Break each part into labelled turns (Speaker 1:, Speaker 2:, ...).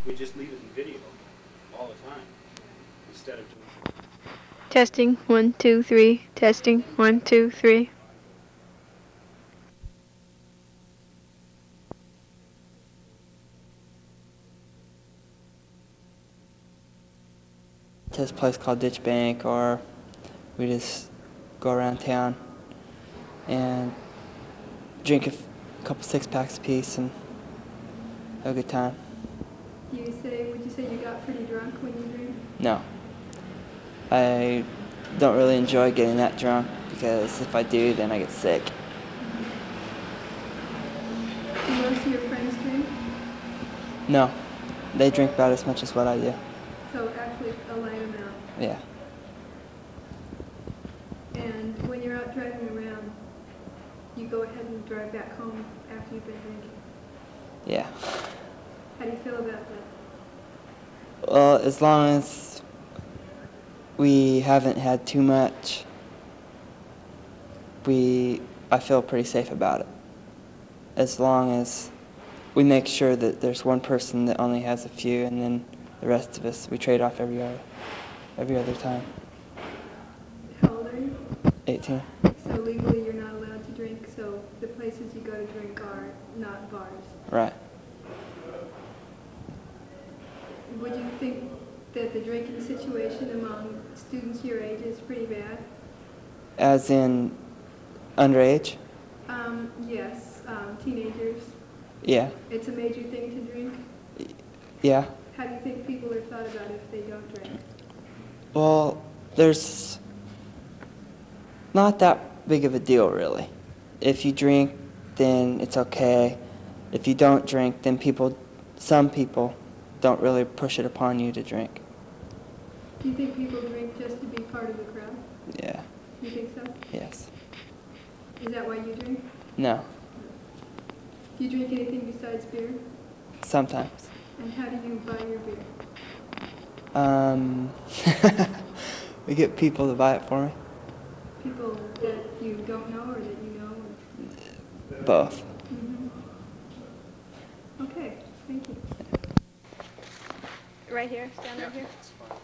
Speaker 1: We just leave it in video all the time instead of doing.
Speaker 2: Testing, 1, 2, 3. Testing, 1, 2, 3.
Speaker 3: To this place called Ditch Bank, or we just go around town and drink a couple six-packs apiece and have a good time.
Speaker 4: Would you say you got pretty drunk when you drink?
Speaker 3: No. I don't really enjoy getting that drunk because if I do, then I get sick.
Speaker 4: Do most of your friends drink?
Speaker 3: No. They drink about as much as what I do.
Speaker 4: So actually a light amount.
Speaker 3: Yeah.
Speaker 4: And when you're out driving around, you go ahead and drive back home after you've been drinking?
Speaker 3: Yeah.
Speaker 4: How do you feel about that?
Speaker 3: Well, as long as we haven't had too much, I feel pretty safe about it. As long as we make sure that there's one person that only has a few, and then the rest of us, we trade off every other time.
Speaker 4: How old are you?
Speaker 3: 18.
Speaker 4: So legally you're not allowed to drink, so the places you go to drink are not bars.
Speaker 3: Right.
Speaker 4: Would you think that the drinking situation among students your age is pretty bad?
Speaker 3: As in underage?
Speaker 4: Yes, teenagers.
Speaker 3: Yeah.
Speaker 4: It's a major thing to drink?
Speaker 3: Yeah.
Speaker 4: How do you think people are thought about if they don't drink?
Speaker 3: Well, there's not that big of a deal, really. If you drink, then it's okay. If you don't drink, then some people don't really push it upon you to drink.
Speaker 4: Do you think people drink just to be part of the crowd?
Speaker 3: Yeah.
Speaker 4: You think so?
Speaker 3: Yes.
Speaker 4: Is that why you drink?
Speaker 3: No.
Speaker 4: Do you drink anything besides beer?
Speaker 3: Sometimes.
Speaker 4: And how do you buy your beer?
Speaker 3: We get people to buy it for me.
Speaker 4: People that you don't know or that you know?
Speaker 3: Both.
Speaker 4: Mm-hmm. Okay, thank you.
Speaker 2: Right here, stand right here.
Speaker 1: It's fine.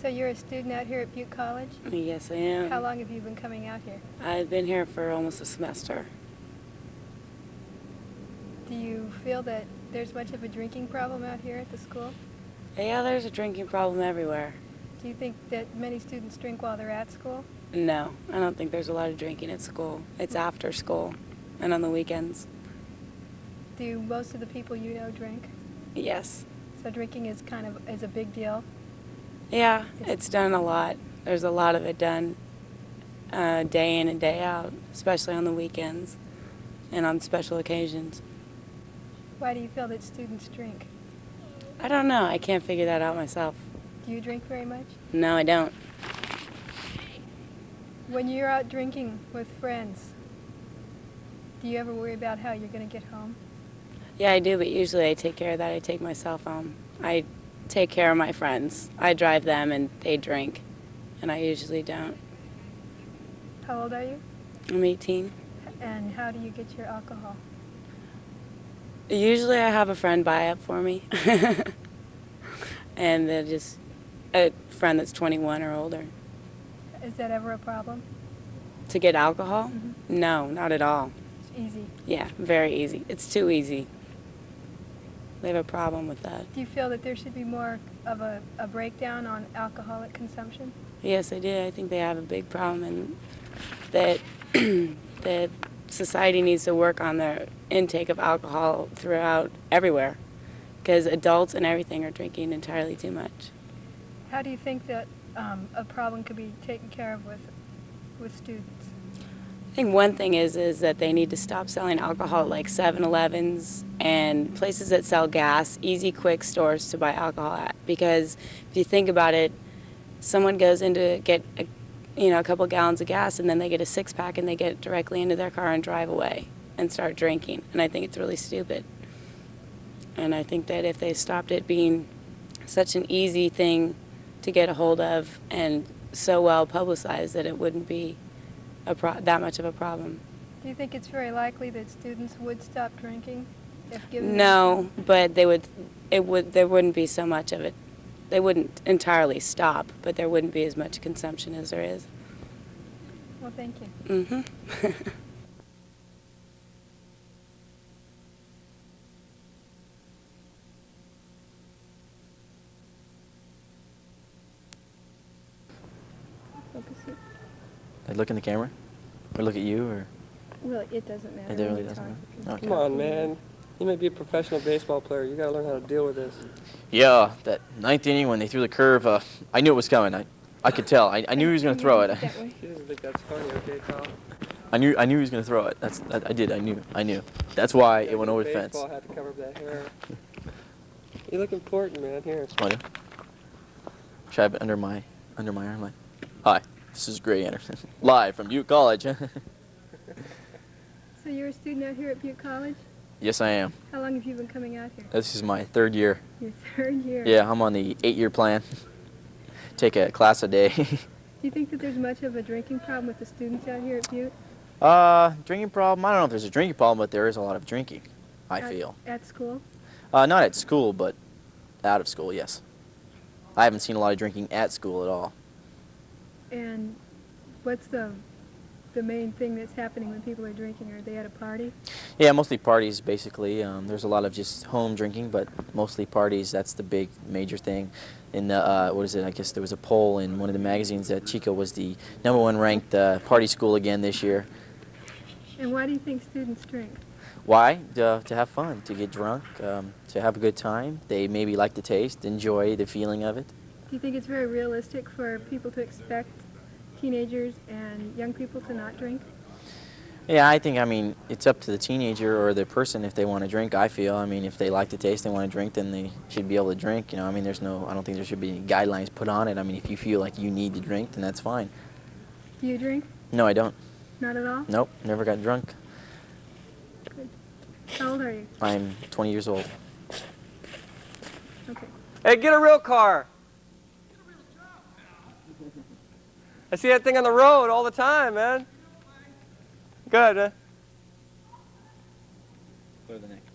Speaker 4: So you're a student out here at Butte College?
Speaker 5: Yes, I am.
Speaker 4: How long have you been coming out here?
Speaker 5: I've been here for almost a semester.
Speaker 4: Do you feel that there's much of a drinking problem out here at the school?
Speaker 5: Yeah, there's a drinking problem everywhere.
Speaker 4: Do you think that many students drink while they're at school?
Speaker 5: No, I don't think there's a lot of drinking at school. It's after school and on the weekends.
Speaker 4: Do most of the people you know drink?
Speaker 5: Yes.
Speaker 4: So drinking is is a big deal?
Speaker 5: Yeah, it's done a lot. There's a lot of it done day in and day out, especially on the weekends and on special occasions.
Speaker 4: Why do you feel that students drink?
Speaker 5: I don't know. I can't figure that out myself.
Speaker 4: Do you drink very much?
Speaker 5: No, I don't.
Speaker 4: When you're out drinking with friends, do you ever worry about how you're going to get home?
Speaker 5: Yeah, I do, but usually I take care of that. I take myself home. I take care of my friends. I drive them and they drink, and I usually don't.
Speaker 4: How old are you?
Speaker 5: I'm 18.
Speaker 4: And how do you get your alcohol?
Speaker 5: Usually I have a friend buy it for me. And they're just a friend that's 21 or older.
Speaker 4: Is that ever a problem?
Speaker 5: To get alcohol?
Speaker 4: Mm-hmm.
Speaker 5: No, not at all.
Speaker 4: It's easy.
Speaker 5: Yeah, very easy. It's too easy. They have a problem with that.
Speaker 4: Do you feel that there should be more of a breakdown on alcoholic consumption?
Speaker 5: Yes, I do. I think they have a big problem, and that that society needs to work on their intake of alcohol throughout everywhere, because adults and everything are drinking entirely too much.
Speaker 4: How do you think that a problem could be taken care of with students?
Speaker 5: I think one thing is that they need to stop selling alcohol at like 7-Elevens and places that sell gas, easy, quick stores to buy alcohol at. Because if you think about it, someone goes in to get a couple gallons of gas, and then they get a six-pack and they get directly into their car and drive away and start drinking. And I think it's really stupid. And I think that if they stopped it being such an easy thing to get a hold of and so well publicized, that it wouldn't be that much of a problem.
Speaker 4: Do you think it's very likely that students would stop drinking? if given?
Speaker 5: No, but there wouldn't be so much of it. They wouldn't entirely stop, but there wouldn't be as much consumption as there is.
Speaker 4: Well, thank you.
Speaker 5: Mm-hmm.
Speaker 4: Focus it.
Speaker 6: I look in the camera? Or look at you? Or
Speaker 4: Well, it doesn't matter.
Speaker 6: It really
Speaker 4: when you
Speaker 6: doesn't
Speaker 4: talk.
Speaker 6: matter? Okay.
Speaker 7: Come on, man. You may be a professional baseball player. You gotta learn how to deal with this.
Speaker 6: Yeah, that ninth inning when they threw the curve, I knew it was coming. I could tell. I knew he was going to throw it.
Speaker 4: That way.
Speaker 7: She doesn't think that's funny, okay, Kyle?
Speaker 6: I knew he was going to throw it. I did. I knew. That's why it went over the fence.
Speaker 7: Baseball had to cover up that hair. You look important, man. Here.
Speaker 6: Smile. Should I have it under my arm? Like, hi, this is Gray Anderson, live from Butte College.
Speaker 4: So you're a student out here at Butte College?
Speaker 6: Yes, I am.
Speaker 4: How long have you been coming out here?
Speaker 6: This is my third year.
Speaker 4: Your third year.
Speaker 6: Yeah, I'm on the 8-year plan. Take a class a day.
Speaker 4: Do you think that there's much of a drinking problem with the students out here at Butte?
Speaker 6: Drinking problem? I don't know if there's a drinking problem, but there is a lot of drinking, I
Speaker 4: At-
Speaker 6: feel.
Speaker 4: At school?
Speaker 6: Not at school, but out of school, yes. I haven't seen a lot of drinking at school at all.
Speaker 4: And what's the main thing that's happening when people are drinking? Are they at a party?
Speaker 6: Yeah, mostly parties, basically. There's a lot of just home drinking, but mostly parties. That's the big, major thing. In the, what is it, I guess there was a poll in one of the magazines that Chico was the #1 ranked party school again this year.
Speaker 4: And why do you think students drink?
Speaker 6: Why? To have fun, to get drunk, to have a good time. They maybe like the taste, enjoy the feeling of it.
Speaker 4: Do you think it's very realistic for people to expect teenagers and young people to not drink?
Speaker 6: Yeah, I mean, it's up to the teenager or the person if they want to drink, I feel. I mean, if they like the taste and want to drink, then they should be able to drink, you know. I mean, I don't think there should be any guidelines put on it. I mean, if you feel like you need to drink, then that's fine.
Speaker 4: Do you drink?
Speaker 6: No, I don't.
Speaker 4: Not at all?
Speaker 6: Nope, never got drunk.
Speaker 4: Good. How old are you?
Speaker 6: I'm 20 years old.
Speaker 4: Okay.
Speaker 7: Hey, get a real car. I see that thing on the road all the time, man. Good, man.
Speaker 6: Go to the next.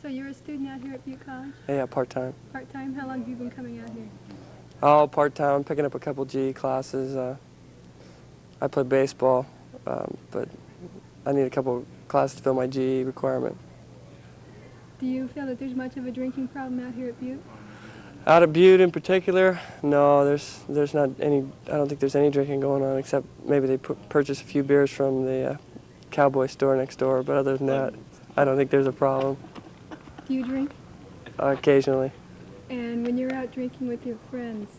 Speaker 4: So you're a student out here at Butte College?
Speaker 7: Yeah, part-time.
Speaker 4: Part-time? How long have you been coming out here?
Speaker 7: Oh, part-time. I'm picking up a couple GE classes. I play baseball, but I need a couple classes to fill my GE requirement.
Speaker 4: Do you feel that there's much of a drinking problem out here at Butte?
Speaker 7: Out of Butte in particular, no, there's not any. I don't think there's any drinking going on except maybe they purchase a few beers from the cowboy store next door. But other than that, I don't think there's a problem.
Speaker 4: Do you drink?
Speaker 7: Occasionally.
Speaker 4: And when you're out drinking with your friends,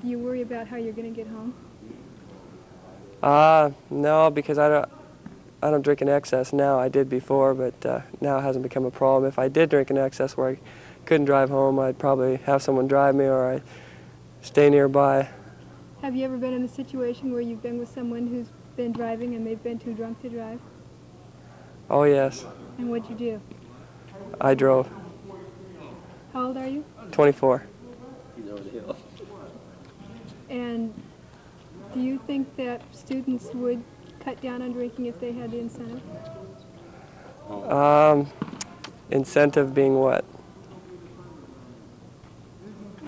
Speaker 4: do you worry about how you're going to get home?
Speaker 7: No, because I don't drink in excess now. I did before, but now it hasn't become a problem. If I did drink in excess where I couldn't drive home, I'd probably have someone drive me or I'd stay nearby.
Speaker 4: Have you ever been in a situation where you've been with someone who's been driving and they've been too drunk to drive?
Speaker 7: Oh, yes.
Speaker 4: And what'd you do?
Speaker 7: I drove.
Speaker 4: How old are you?
Speaker 7: 24.
Speaker 6: He's over the hill.
Speaker 4: And do you think that students would cut down on drinking if they had the incentive?
Speaker 7: Incentive being what?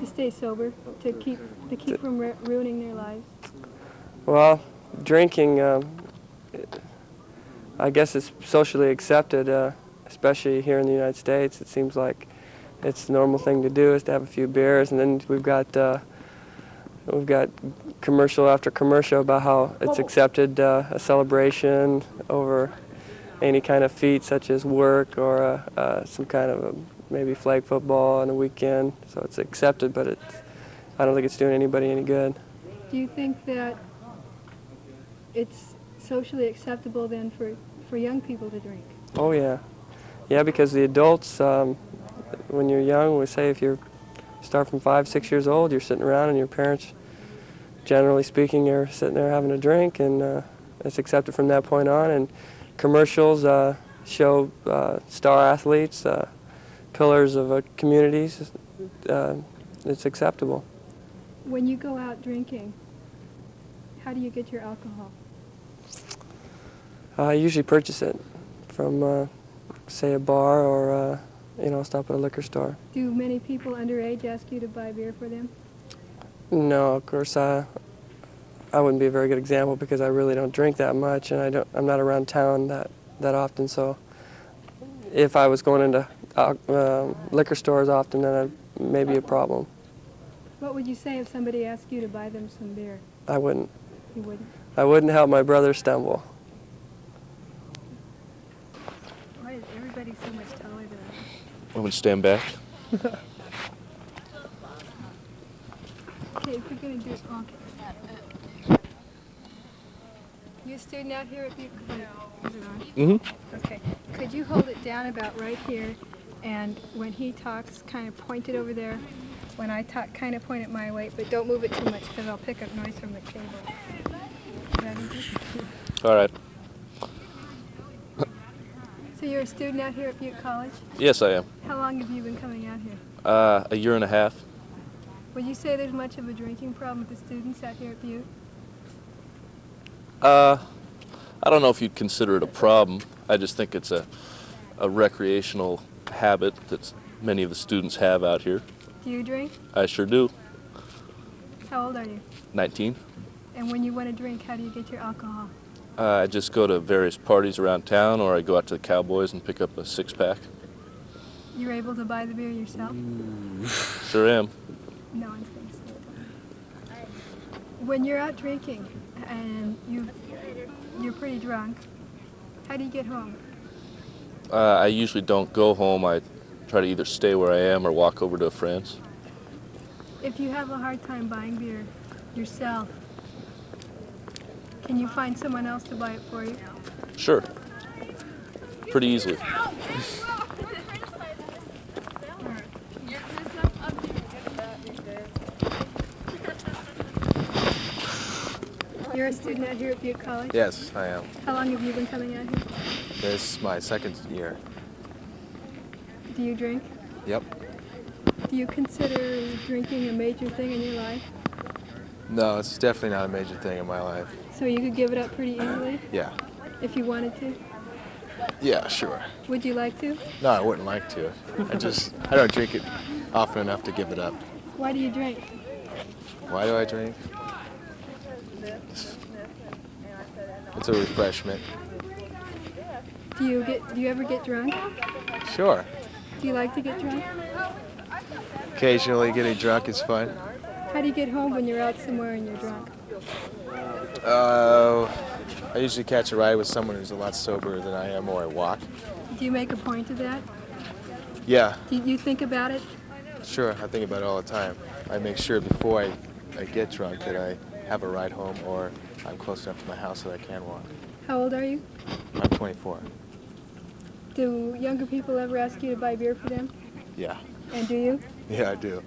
Speaker 4: To stay sober, to keep from ruining their lives?
Speaker 7: Well, drinking, I guess it's socially accepted, especially here in the United States. It seems like it's the normal thing to do is to have a few beers, and then we've got commercial after commercial about how it's accepted a celebration over any kind of feat such as work or some kind of maybe flag football on a weekend. So it's accepted, but I don't think it's doing anybody any good.
Speaker 4: Do you think that it's socially acceptable then for young people to drink?
Speaker 7: Oh yeah. Yeah, because the adults, when you're young, we say if you start from 5, 6 years old, you're sitting around and your parents, generally speaking, you're sitting there having a drink, and it's accepted from that point on. And commercials show star athletes, pillars of communities. It's acceptable.
Speaker 4: When you go out drinking, how do you get your alcohol?
Speaker 7: I usually purchase it from say, a bar or, you know, stop at a liquor store.
Speaker 4: Do many people underage ask you to buy beer for them?
Speaker 7: No, of course, I wouldn't be a very good example because I really don't drink that much, and I'm not around town that often. So, if I was going into liquor stores often, then it may be a problem.
Speaker 4: What would you say if somebody asked you to buy them some beer?
Speaker 7: I wouldn't.
Speaker 4: You wouldn't?
Speaker 7: I wouldn't help my brother stumble.
Speaker 4: Why is everybody so much taller than us?
Speaker 8: I'm going to stand back.
Speaker 4: Okay, if you're going to do it, okay. You a student out here at Butte? Is it on?
Speaker 8: Mm-hmm.
Speaker 4: Okay. Could you hold it down about right here, and when he talks, kind of point it over there. When I talk, kind of point it my way, but don't move it too much because I'll pick up noise from the cable. Is that easy?
Speaker 8: All right.
Speaker 4: So you're a student out here at Butte College?
Speaker 8: Yes, I am.
Speaker 4: How long have you been coming out here?
Speaker 8: A year and a half.
Speaker 4: Would you say there's much of a drinking problem with the students out here at Butte?
Speaker 8: I don't know if you'd consider it a problem. I just think it's a recreational habit that many of the students have out here.
Speaker 4: Do you drink?
Speaker 8: I sure do.
Speaker 4: How old are you?
Speaker 8: 19.
Speaker 4: And when you want to drink, how do you get your alcohol?
Speaker 8: I just go to various parties around town, or I go out to the Cowboys and pick up a six-pack.
Speaker 4: You're able to buy the beer yourself?
Speaker 8: Sure am.
Speaker 4: No one's going to say it. When you're out drinking and you're pretty drunk, how do you get home?
Speaker 8: I usually don't go home. I try to either stay where I am or walk over to a friend's.
Speaker 4: If you have a hard time buying beer yourself, can you find someone else to buy it for you?
Speaker 8: Sure. Pretty easily.
Speaker 4: You're a student out here at Butte College?
Speaker 9: Yes, I am.
Speaker 4: How long have you been coming out here?
Speaker 9: This is my second year.
Speaker 4: Do you drink?
Speaker 9: Yep.
Speaker 4: Do you consider drinking a major thing in your life?
Speaker 9: No, it's definitely not a major thing in my life.
Speaker 4: So you could give it up pretty easily
Speaker 9: Yeah.
Speaker 4: if you wanted to?
Speaker 9: Yeah, sure.
Speaker 4: Would you like to?
Speaker 9: No, I wouldn't like to. I don't drink it often enough to give it up.
Speaker 4: Why do you drink?
Speaker 9: Why do I drink? It's a refreshment.
Speaker 4: Do you ever get drunk?
Speaker 9: Sure.
Speaker 4: Do you like to get drunk?
Speaker 9: Occasionally getting drunk is fun.
Speaker 4: How do you get home when you're out somewhere and you're drunk?
Speaker 9: I usually catch a ride with someone who's a lot soberer than I am, or I walk.
Speaker 4: Do you make a point of that?
Speaker 9: Yeah,
Speaker 4: Do you think about it?
Speaker 9: sure. I think about it all the time. I make sure before I get drunk that I have a ride home or I'm close enough to my house that I can walk.
Speaker 4: How old are you?
Speaker 9: I'm 24.
Speaker 4: Do younger people ever ask you to buy beer for them?
Speaker 9: Yeah.
Speaker 4: And do you?
Speaker 9: Yeah, I do.